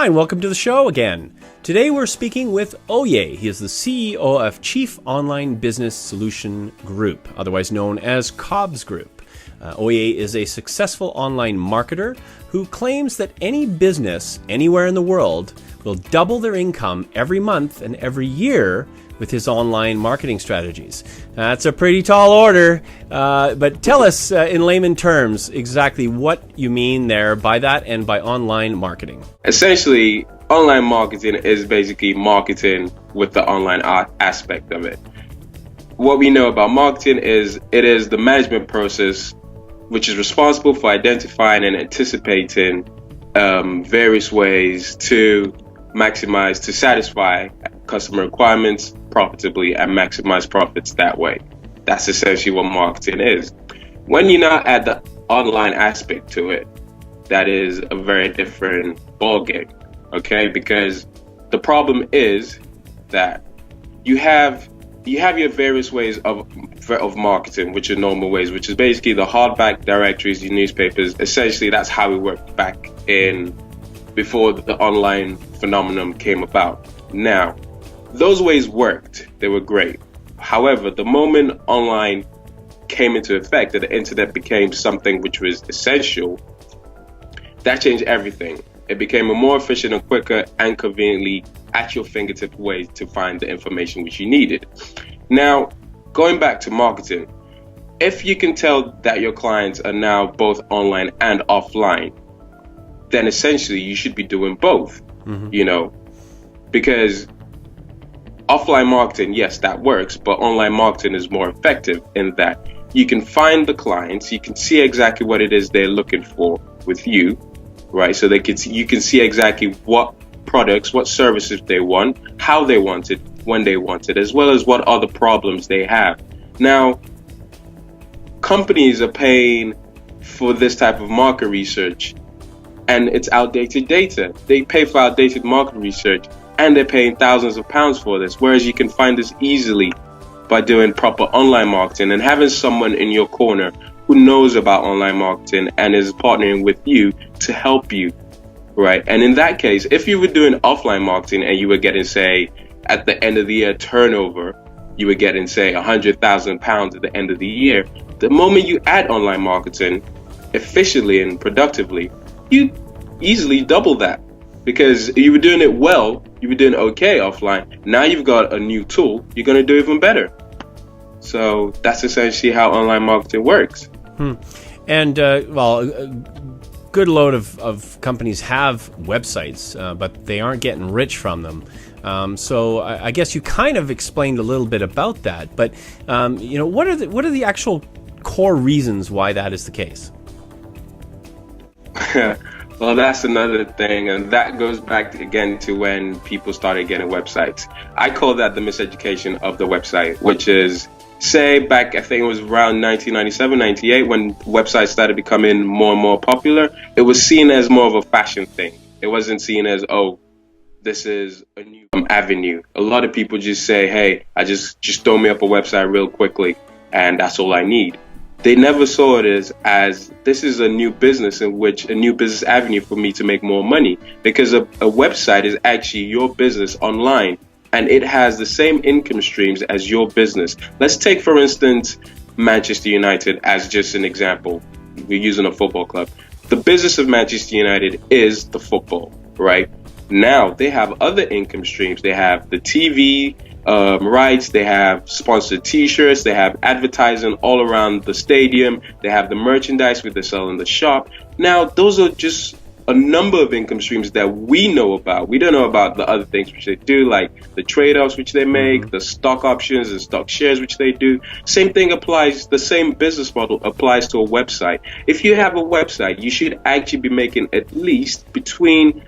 and welcome to the show again. Today we're speaking with Oye. He is the CEO of Chief Online Business Solution Group, otherwise known as Cobs Group. Oye is a successful online marketer who claims that any business anywhere in the world will double their income every month and every year with his online marketing strategies. That's a pretty tall order, but tell us in layman terms exactly what you mean there by that and by online marketing. Essentially, online marketing is basically marketing with the online aspect of it. What we know about marketing is it is the management process which is responsible for identifying and anticipating various ways to maximize, to satisfy customer requirements profitably and maximize profits that way. That's essentially what marketing is. When you now add the online aspect to it, that is a very different ballgame, okay? Because the problem is that you have your various ways of marketing, which are normal ways, which is basically the hardback directories, your newspapers. Essentially, that's how it worked back in before the online phenomenon came about. Now, those ways worked. They were great. However, the moment online came into effect and the internet became something which was essential, that changed everything. It became a more efficient and quicker and conveniently at your fingertip way to find the information which you needed. Now, going back to marketing, if you can tell that your clients are now both online and offline, then essentially you should be doing both, because offline marketing, yes, that works, but online marketing is more effective in that you can find the clients, you can see exactly what it is they're looking for with you, right? So you can see exactly what products, what services they want, how they want it, when they want it, as well as what other problems they have. Now, companies are paying for this type of market research, and it's outdated data. They pay for outdated market research, and they're paying thousands of pounds for this, whereas you can find this easily by doing proper online marketing and having someone in your corner who knows about online marketing and is partnering with you to help you, right? And in that case, if you were doing offline marketing and you were getting, say, at the end of the year turnover, you were getting, say, £100,000 at the end of the year, the moment you add online marketing efficiently and productively, you easily double that. Because you were doing it well, you were doing okay offline. Now you've got a new tool, you're going to do even better. So that's essentially how online marketing works. And, a good load of companies have websites, but they aren't getting rich from them. So I guess you kind of explained a little bit about that. But, what are the actual core reasons why that is the case? Well, that's another thing, and that goes back again to when people started getting websites. I call that the miseducation of the website, which is, say, back, I think it was around 1997, 98, when websites started becoming more and more popular. It was seen as more of a fashion thing. It wasn't seen as, oh, this is a new avenue. A lot of people just say, hey, I just throw me up a website real quickly, and that's all I need. They never saw it as this is a new business in which a new business avenue for me to make more money, because a website is actually your business online and it has the same income streams as your business. Let's take, for instance, Manchester United as just an example. We're using a football club. The business of Manchester United is the football, right? Now they have other income streams. They have the TV rights, they have sponsored t-shirts, they have advertising all around the stadium, they have the merchandise which they sell in the shop. Now those are just a number of income streams that we know about. We don't know about the other things which they do, like the trade-offs which they make, the stock options and stock shares which they do. Same thing applies, the same business model applies to a website. If you have a website, you should actually be making at least between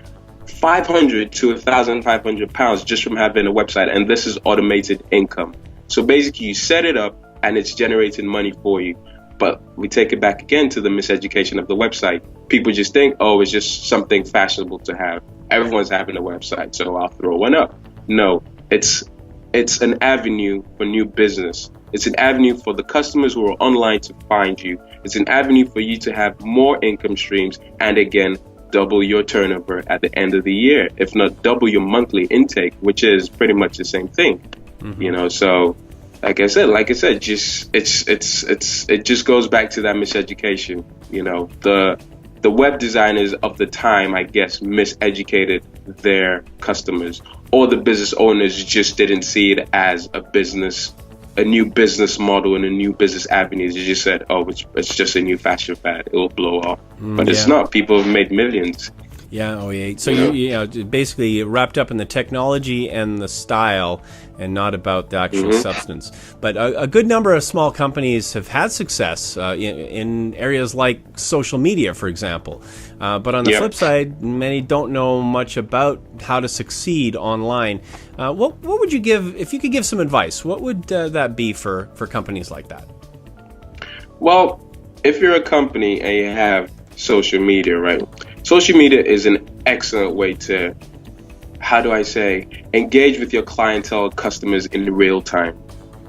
500 to 1,500 pounds just from having a website, and this is automated income. So basically you set it up and it's generating money for you. But we take it back again to the miseducation of the website. People just think, oh, it's just something fashionable to have. Everyone's having a website, so I'll throw one up. No, it's an avenue for new business. It's an avenue for the customers who are online to find you. It's an avenue for you to have more income streams and, again, double your turnover at the end of the year, if not double your monthly intake, which is pretty much the same thing. So like I said, just it just goes back to that miseducation. The web designers of the time, I guess, miseducated their customers, or the business owners just didn't see it as a new business model and a new business avenue. They just said, oh, it's just a new fashion fad, it will blow up. But it's not. People have made millions. Yeah, oh yeah. So you basically wrapped up in the technology and the style, and not about the actual substance. But a good number of small companies have had success in areas like social media, for example. But on the flip side, many don't know much about how to succeed online. What would you give, if you could give some advice, what would that be for companies like that? Well, if you're a company and you have social media, right? Social media is an excellent way to, engage with your clientele, customers in real time.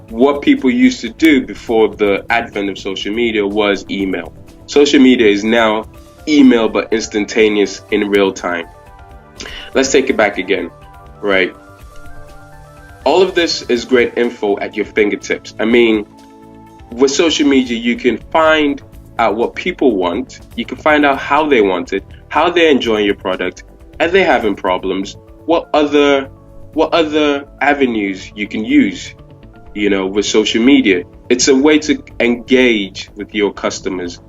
What people used to do before the advent of social media was email. Social media is now email, but instantaneous in real time. Let's take it back again, right? All of this is great info at your fingertips. I mean, with social media, you can find out what people want. You can find out how they want it, how they're enjoying your product, are they having problems, what other avenues you can use, with social media. It's a way to engage with your customers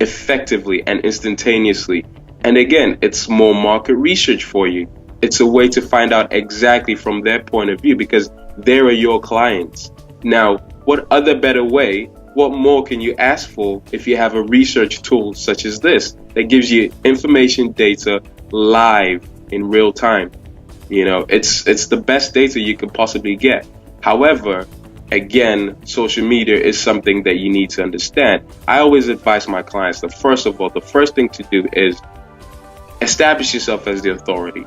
effectively and instantaneously. And again, it's more market research for you. It's a way to find out exactly from their point of view, because they are your clients. Now, what other better way, what more can you ask for if you have a research tool such as this that gives you information, data live in real time? It's the best data you could possibly get. However, again, social media is something that you need to understand. I always advise my clients that first of all, the first thing to do is establish yourself as the authority.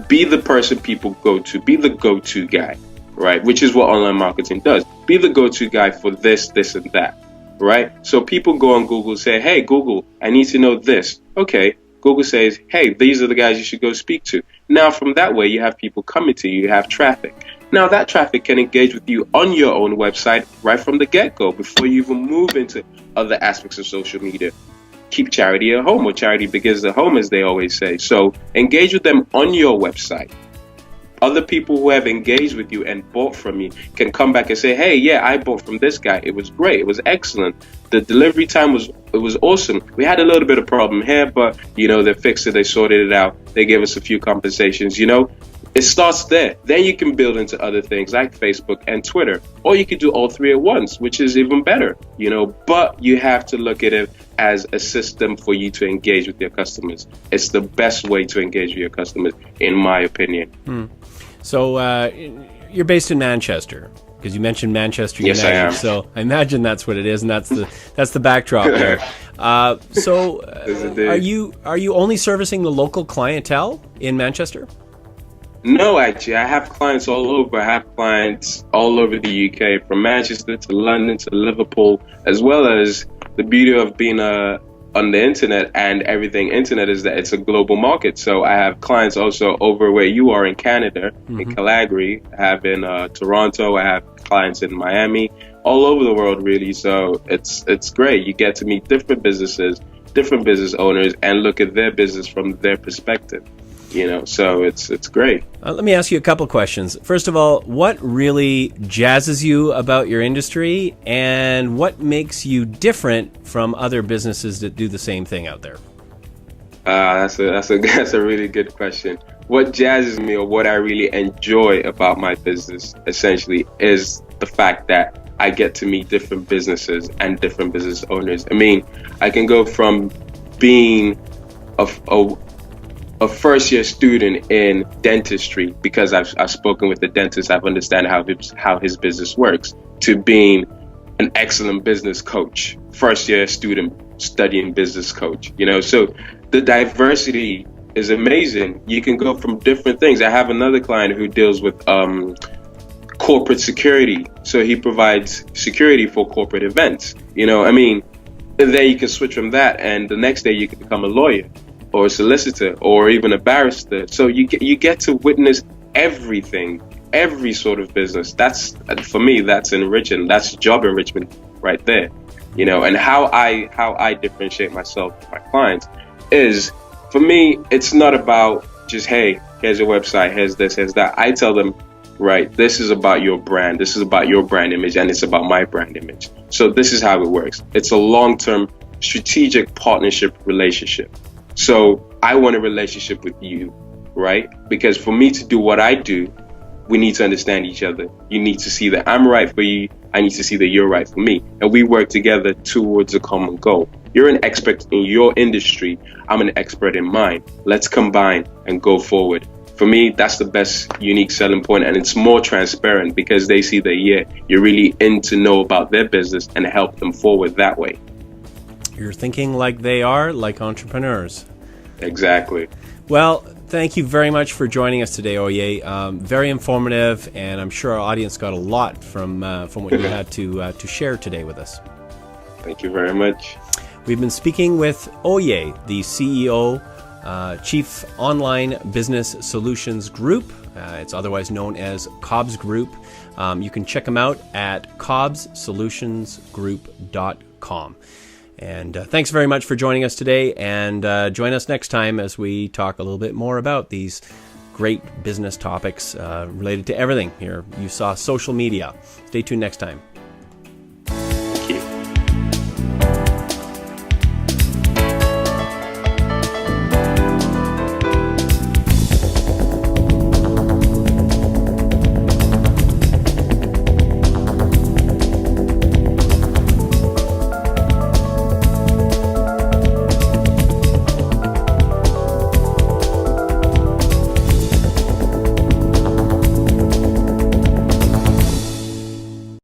Be the person people go to, be the go-to guy, right? Which is what online marketing does. Be the go-to guy for this, and that, right? So people go on Google, say, hey, Google, I need to know this. Okay, Google says, hey, these are the guys you should go speak to. Now, from that way, you have people coming to you, you have traffic. Now, that traffic can engage with you on your own website right from the get-go, before you even move into other aspects of social media. Keep charity at home, or charity begins at home, as they always say. So engage with them on your website. Other people who have engaged with you and bought from you can come back and say, hey, yeah, I bought from this guy. It was great. It was excellent. The delivery time was awesome. We had a little bit of problem here, but, they fixed it. They sorted it out. They gave us a few compensations, It starts there. Then you can build into other things like Facebook and Twitter, or you could do all three at once, which is even better, but you have to look at it as a system for you to engage with your customers. It's the best way to engage with your customers, in my opinion. So you're based in Manchester, because you mentioned Manchester United. Yes, I am. So I imagine that's what it is, and that's the backdrop there. Are you only servicing the local clientele in Manchester? No, actually, I have clients all over. I have clients all over the UK, from Manchester to London to Liverpool, as well as the beauty of being on the internet and everything internet is that it's a global market. So I have clients also over where you are in Canada, in Calgary. I have in Toronto. I have clients in Miami, all over the world, really. So it's great. You get to meet different businesses, different business owners, and look at their business from their perspective. So it's great. Let me ask you a couple questions. First of all, what really jazzes you about your industry, and what makes you different from other businesses that do the same thing out there? That's a really good question. What jazzes me, or what I really enjoy about my business, essentially, is the fact that I get to meet different businesses and different business owners. I mean, I can go from being a first-year student in dentistry, because I've spoken with the dentist, I've understand how his business works, to being an excellent business coach, first-year student studying business coach. So the diversity is amazing. You can go from different things. I have another client who deals with corporate security, so he provides security for corporate events. And then you can switch from that, and the next day you can become a lawyer. or a solicitor or even a barrister. So you get to witness everything, every sort of business. That's, for me, that's enriching. That's job enrichment right there. And how I differentiate myself from my clients is, for me, it's not about just, hey, here's your website, here's this, here's that. I tell them, right, this is about your brand. This is about your brand image, and it's about my brand image. So this is how it works. It's a long-term strategic partnership relationship. So I want a relationship with you, right? Because for me to do what I do, we need to understand each other. You need to see that I'm right for you. I need to see that you're right for me. And we work together towards a common goal. You're an expert in your industry. I'm an expert in mine. Let's combine and go forward. For me, that's the best unique selling point, and it's more transparent because they see that, yeah, you're really in to know about their business and help them forward that way. You're thinking like they are, like entrepreneurs. Exactly. Well, thank you very much for joining us today, Oye. Very informative, and I'm sure our audience got a lot from what you had to share today with us. Thank you very much. We've been speaking with Oye, the CEO, Chief Online Business Solutions Group. It's otherwise known as Cobs Group. You can check them out at cobssolutionsgroup.com. And thanks very much for joining us today, and join us next time as we talk a little bit more about these great business topics related to everything here. You saw social media. Stay tuned next time.